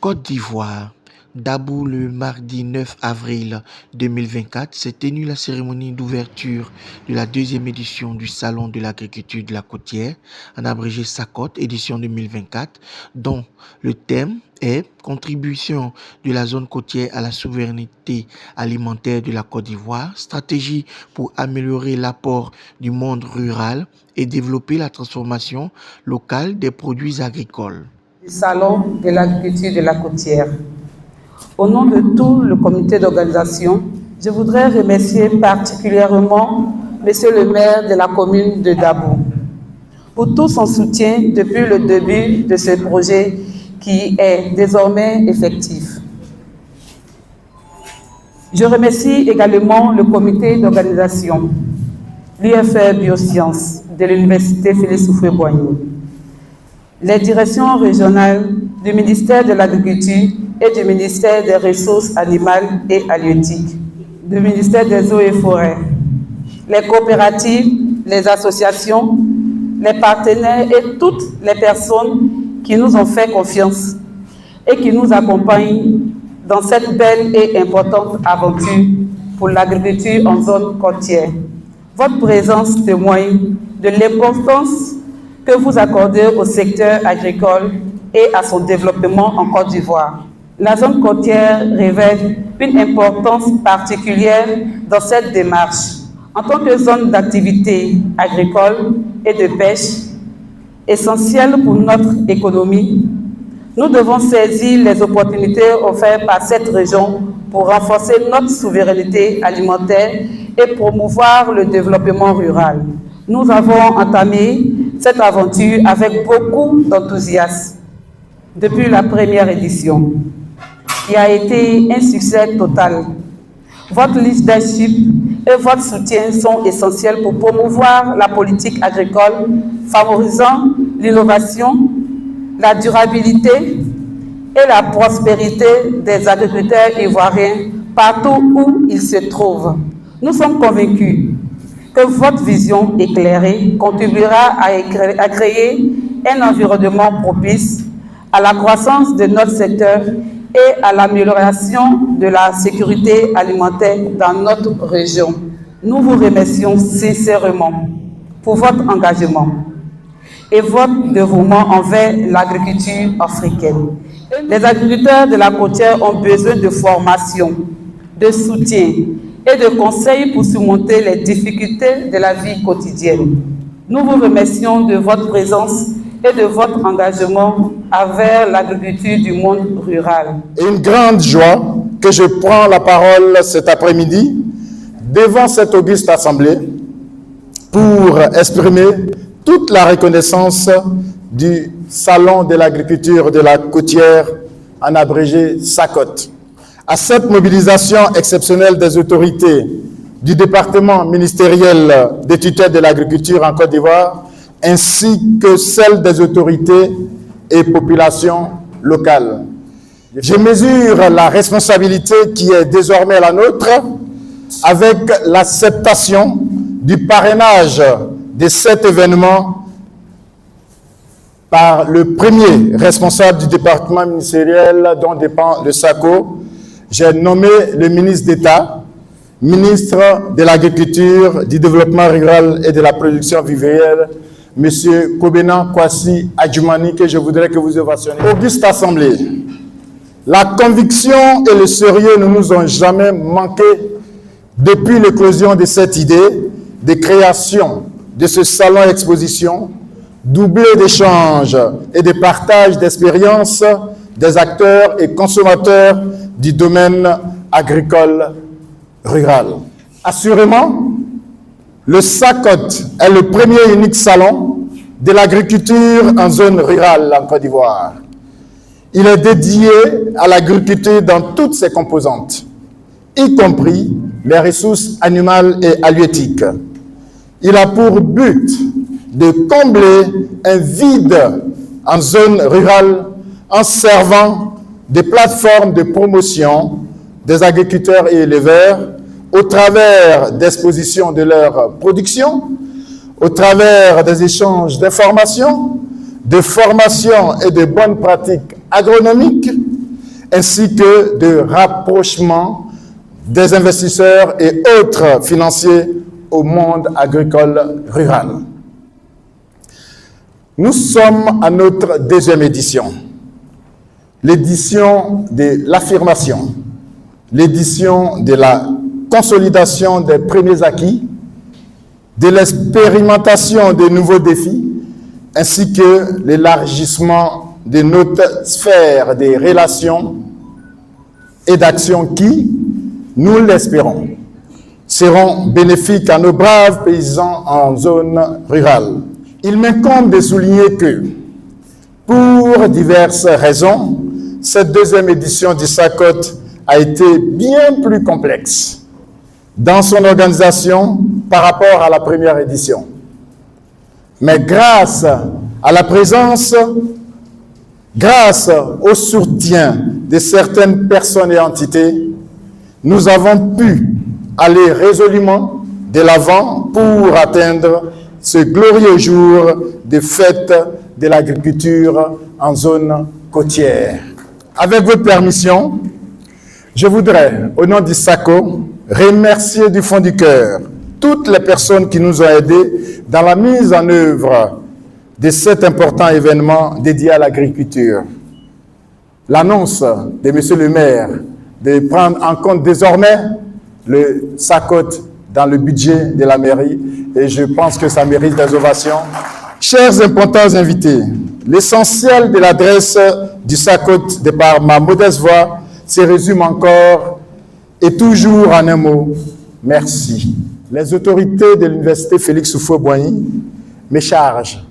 Côte d'Ivoire, Dabou, le mardi 9 avril 2024, s'est tenue la cérémonie d'ouverture de la deuxième édition du Salon de l'agriculture de la côtière, en abrégé SACOT, édition 2024, dont le thème est « Contribution de la zone côtière à la souveraineté alimentaire de la Côte d'Ivoire, stratégie pour améliorer l'apport du monde rural et développer la transformation locale des produits agricoles ». Du Salon de l'agriculture de la côtière. Au nom de tout le comité d'organisation, je voudrais remercier particulièrement Monsieur le maire de la commune de Dabou pour tout son soutien depuis le début de ce projet qui est désormais effectif. Je remercie également le comité d'organisation, l'UFR Biosciences de l'Université Félix Houphouët-Boigny, les directions régionales du ministère de l'Agriculture et du ministère des Ressources animales et halieutiques, du ministère des Eaux et Forêts, les coopératives, les associations, les partenaires et toutes les personnes qui nous ont fait confiance et qui nous accompagnent dans cette belle et importante aventure pour l'agriculture en zone côtière. Votre présence témoigne de l'importance que vous accordez au secteur agricole et à son développement en Côte d'Ivoire. La zone côtière revêt une importance particulière dans cette démarche. En tant que zone d'activité agricole et de pêche, essentielle pour notre économie, nous devons saisir les opportunités offertes par cette région pour renforcer notre souveraineté alimentaire et promouvoir le développement rural. Nous avons entamé cette aventure avec beaucoup d'enthousiasme depuis la première édition, qui a été un succès total. Votre leadership et votre soutien sont essentiels pour promouvoir la politique agricole, favorisant l'innovation, la durabilité et la prospérité des agriculteurs ivoiriens partout où ils se trouvent. Nous sommes convaincus que votre vision éclairée contribuera à créer un environnement propice à la croissance de notre secteur et à l'amélioration de la sécurité alimentaire dans notre région. Nous vous remercions sincèrement pour votre engagement et votre dévouement envers l'agriculture africaine. Les agriculteurs de la côtière ont besoin de formation, de soutien et de conseils pour surmonter les difficultés de la vie quotidienne. Nous vous remercions de votre présence et de votre engagement envers l'agriculture du monde rural. Une grande joie que je prends la parole cet après-midi devant cette auguste assemblée pour exprimer toute la reconnaissance du Salon de l'agriculture de la côtière, en abrégé SACOT. À cette mobilisation exceptionnelle des autorités du département ministériel des tutelles de l'agriculture en Côte d'Ivoire, ainsi que celle des autorités et populations locales. Je mesure la responsabilité qui est désormais la nôtre avec l'acceptation du parrainage de cet événement par le premier responsable du département ministériel dont dépend le SACO. J'ai nommé le ministre d'État, ministre de l'Agriculture, du Développement rural et de la production vivrière, M. Kobena Kwasi Adjumani, que je voudrais que vous ovationniez. Auguste Assemblée, la conviction et le sérieux ne nous ont jamais manqué depuis l'éclosion de cette idée de création de ce salon exposition, doublé d'échanges et de partage d'expériences des acteurs et consommateurs du domaine agricole rural. Assurément, le SACOT est le premier et unique salon de l'agriculture en zone rurale en Côte d'Ivoire. Il est dédié à l'agriculture dans toutes ses composantes, y compris les ressources animales et halieutiques. Il a pour but de combler un vide en zone rurale en servant de plateformes de promotion des agriculteurs et éleveurs au travers d'expositions de leur production, au travers des échanges d'informations, de formations et de bonnes pratiques agronomiques, ainsi que de rapprochement des investisseurs et autres financiers au monde agricole rural. Nous sommes à notre deuxième édition, l'édition de l'affirmation, l'édition de la consolidation des premiers acquis, de l'expérimentation de nouveaux défis, ainsi que l'élargissement de notre sphère des relations et d'actions qui, nous l'espérons, seront bénéfiques à nos braves paysans en zone rurale. Il m'incombe de souligner que, pour diverses raisons, cette deuxième édition du SACOT a été bien plus complexe dans son organisation par rapport à la première édition. Mais grâce à la présence, grâce au soutien de certaines personnes et entités, nous avons pu aller résolument de l'avant pour atteindre ce glorieux jour de fête de l'agriculture en zone côtière. Avec votre permission, je voudrais, au nom du SACO, remercier du fond du cœur toutes les personnes qui nous ont aidés dans la mise en œuvre de cet important événement dédié à l'agriculture. L'annonce de M. le maire de prendre en compte désormais le SACOT dans le budget de la mairie, et je pense que ça mérite des ovations. Chers importants invités, l'essentiel de l'adresse du SACOT, de par ma modeste voix, se résume encore et toujours en un mot, merci. Les autorités de l'Université Félix Houphouët-Boigny me chargent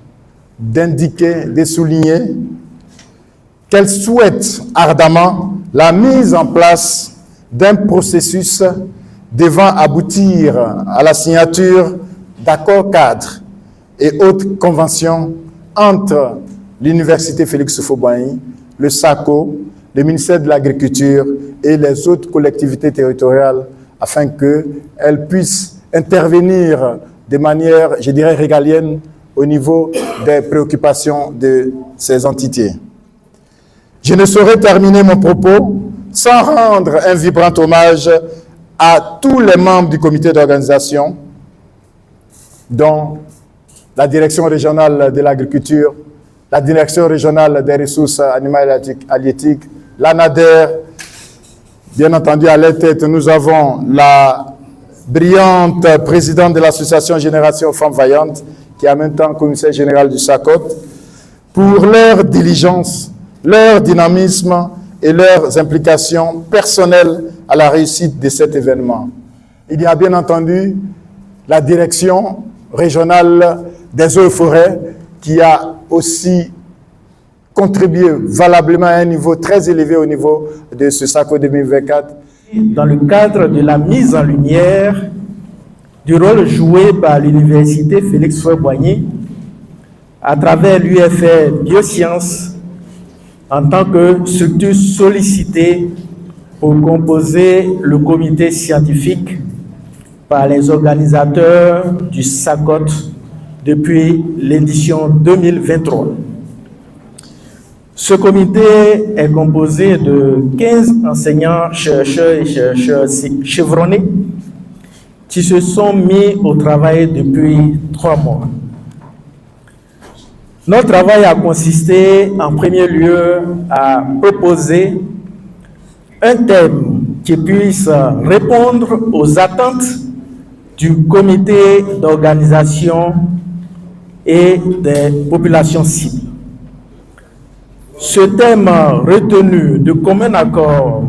d'indiquer, de souligner qu'elles souhaitent ardemment la mise en place d'un processus devant aboutir à la signature d'accords cadres et autres conventions entre l'Université Félix Houphouët-Boigny, le SACO, le ministère de l'Agriculture et les autres collectivités territoriales afin qu'elles puissent intervenir de manière, je dirais, régalienne au niveau des préoccupations de ces entités. Je ne saurais terminer mon propos sans rendre un vibrant hommage à tous les membres du comité d'organisation, dont la direction régionale de l'agriculture, la direction régionale des ressources animales et halieutiques, l'ANADER. Bien entendu, à leur tête, nous avons la brillante présidente de l'association Génération Femmes Vaillantes, qui est en même temps commissaire général du SACOT, pour leur diligence, leur dynamisme et leurs implications personnelles à la réussite de cet événement. Il y a bien entendu la direction régionale des eaux et forêts qui a aussi contribué valablement à un niveau très élevé au niveau de ce SACO 2024. Dans le cadre de la mise en lumière du rôle joué par l'Université Félix Houphouët-Boigny à travers l'UFR Biosciences en tant que structure sollicitée pour composer le comité scientifique par les organisateurs du SACOT depuis l'édition 2023. Ce comité est composé de 15 enseignants, chercheurs et chercheurs chevronnés qui se sont mis au travail depuis 3 mois. Notre travail a consisté en premier lieu à proposer un thème qui puisse répondre aux attentes du comité d'organisation et des populations cibles. Ce thème retenu de commun accord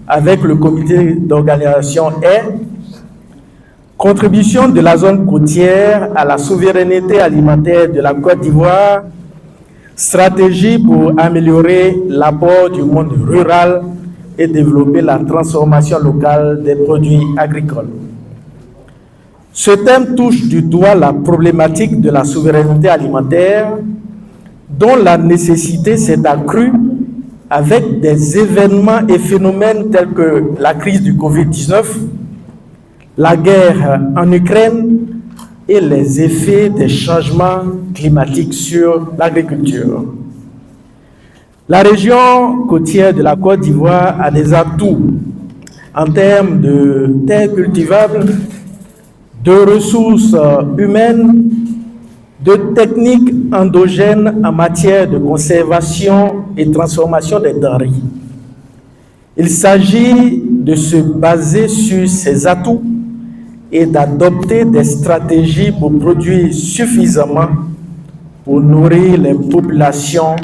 avec le comité d'organisation est contribution de la zone côtière à la souveraineté alimentaire de la Côte d'Ivoire, stratégie pour améliorer l'apport du monde rural et développer la transformation locale des produits agricoles. Ce thème touche du doigt la problématique de la souveraineté alimentaire, dont la nécessité s'est accrue avec des événements et phénomènes tels que la crise du Covid-19, la guerre en Ukraine et les effets des changements climatiques sur l'agriculture. La région côtière de la Côte d'Ivoire a des atouts en termes de terres cultivables, de ressources humaines, de techniques endogènes en matière de conservation et transformation des denrées. Il s'agit de se baser sur ces atouts et d'adopter des stratégies pour produire suffisamment pour nourrir les populations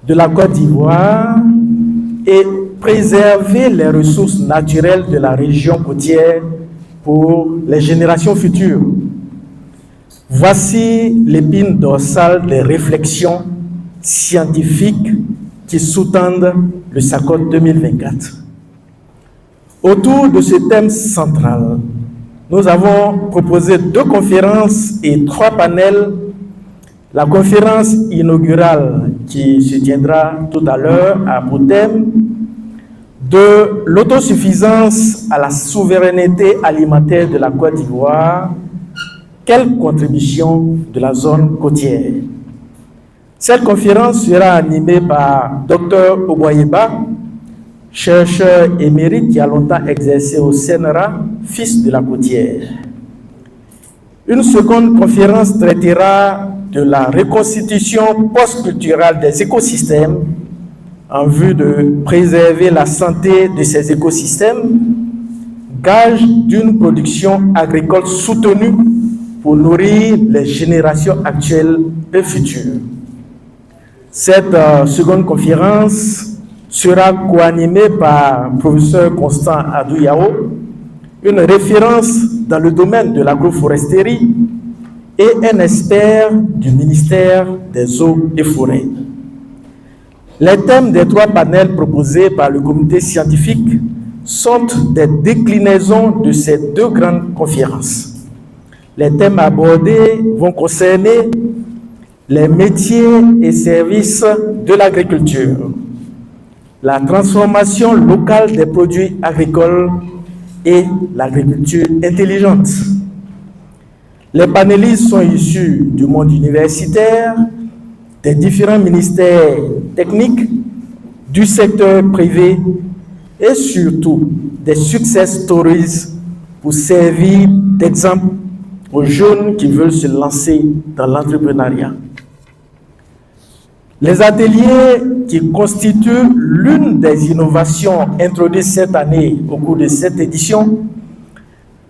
de la Côte d'Ivoire et préserver les ressources naturelles de la région côtière pour les générations futures. Voici l'épine dorsale des réflexions scientifiques qui sous-tendent le SACOT 2024. Autour de ce thème central, nous avons proposé 2 conférences et 3 panels. La conférence inaugurale qui se tiendra tout à l'heure a pour thème de l'autosuffisance à la souveraineté alimentaire de la Côte d'Ivoire. Quelle contribution de la zone côtière? Cette conférence sera animée par Dr Oboyeba, chercheur émérite qui a longtemps exercé au CNRA, fils de la côtière. Une seconde conférence traitera de la reconstitution post-culturelle des écosystèmes en vue de préserver la santé de ces écosystèmes, gage d'une production agricole soutenue pour nourrir les générations actuelles et futures. Cette seconde conférence sera co-animée par le professeur Constant Adou-Yao, une référence dans le domaine de l'agroforesterie et un expert du ministère des Eaux et Forêts. Les thèmes des 3 panels proposés par le comité scientifique sont des déclinaisons de ces 2 grandes conférences. Les thèmes abordés vont concerner les métiers et services de l'agriculture, la transformation locale des produits agricoles et l'agriculture intelligente. Les panélistes sont issus du monde universitaire, des différents ministères techniques, du secteur privé et surtout des success stories pour servir d'exemple aux jeunes qui veulent se lancer dans l'entrepreneuriat. Les ateliers qui constituent l'une des innovations introduites cette année au cours de cette édition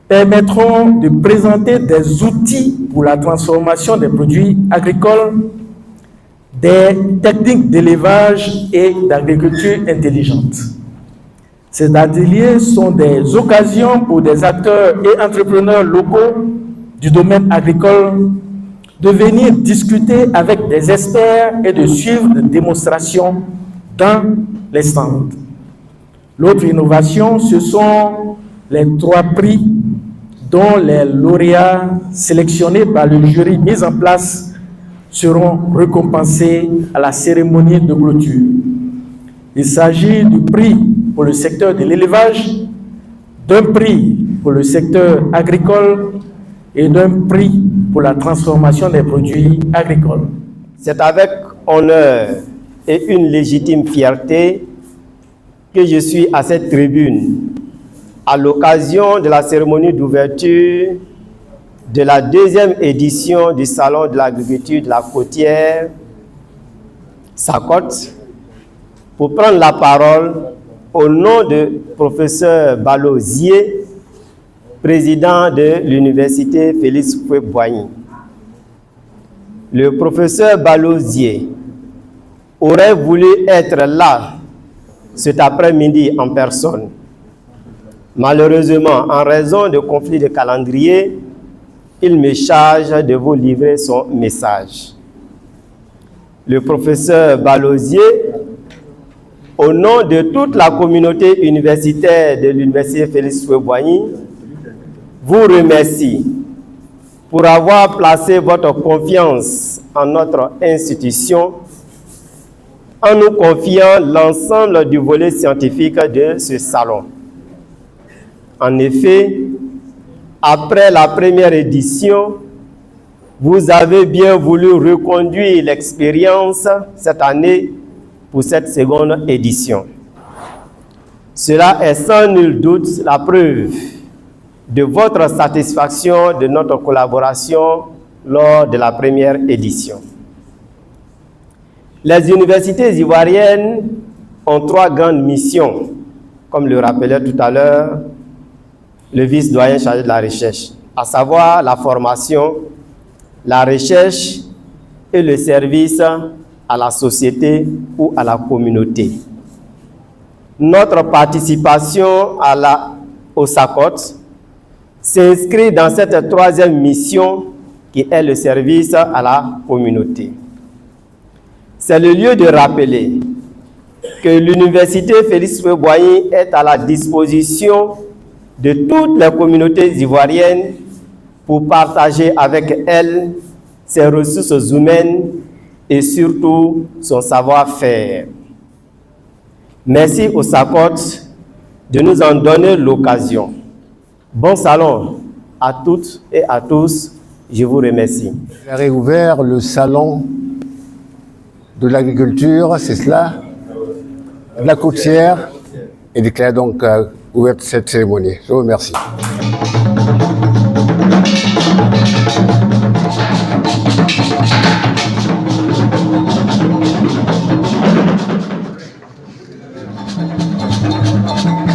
permettront de présenter des outils pour la transformation des produits agricoles, des techniques d'élevage et d'agriculture intelligente. Ces ateliers sont des occasions pour des acteurs et entrepreneurs locaux du domaine agricole de venir discuter avec des experts et de suivre des démonstrations dans les stands. L'autre innovation, ce sont les 3 prix dont les lauréats sélectionnés par le jury mis en place seront récompensés à la cérémonie de clôture. Il s'agit du prix pour le secteur de l'élevage, d'un prix pour le secteur agricole et d'un prix pour la transformation des produits agricoles. C'est avec honneur et une légitime fierté que je suis à cette tribune à l'occasion de la cérémonie d'ouverture de la 2e édition du Salon de l'agriculture de la côtière, SACOT, pour prendre la parole au nom de professeur Balozier, président de l'université Félix Houphouët-Boigny. Le professeur Balozier aurait voulu être là cet après-midi en personne. Malheureusement, en raison de conflits de calendrier, il me charge de vous livrer son message. Le professeur Balozier, au nom de toute la communauté universitaire de l'université Félix Houphouët-Boigny, vous remercie pour avoir placé votre confiance en notre institution en nous confiant l'ensemble du volet scientifique de ce salon. En effet, après la première édition, vous avez bien voulu reconduire l'expérience cette année pour cette seconde édition. Cela est sans nul doute la preuve de votre satisfaction de notre collaboration lors de la première édition. Les universités ivoiriennes ont 3 grandes missions, comme le rappelait tout à l'heure le vice-doyen chargé de la recherche, à savoir la formation, la recherche et le service à la société ou à la communauté. Notre participation au SACOT s'inscrit dans cette 3e mission qui est le service à la communauté. C'est le lieu de rappeler que l'Université Félix Houphouët-Boigny est à la disposition de toutes les communautés ivoiriennes pour partager avec elles ses ressources humaines et surtout son savoir-faire. Merci au SACOT de nous en donner l'occasion. Bon salon à toutes et à tous. Je vous remercie. J'ai réouvert le salon de l'agriculture, c'est cela, de la côtière, et déclare donc ouverte cette cérémonie. Je vous remercie.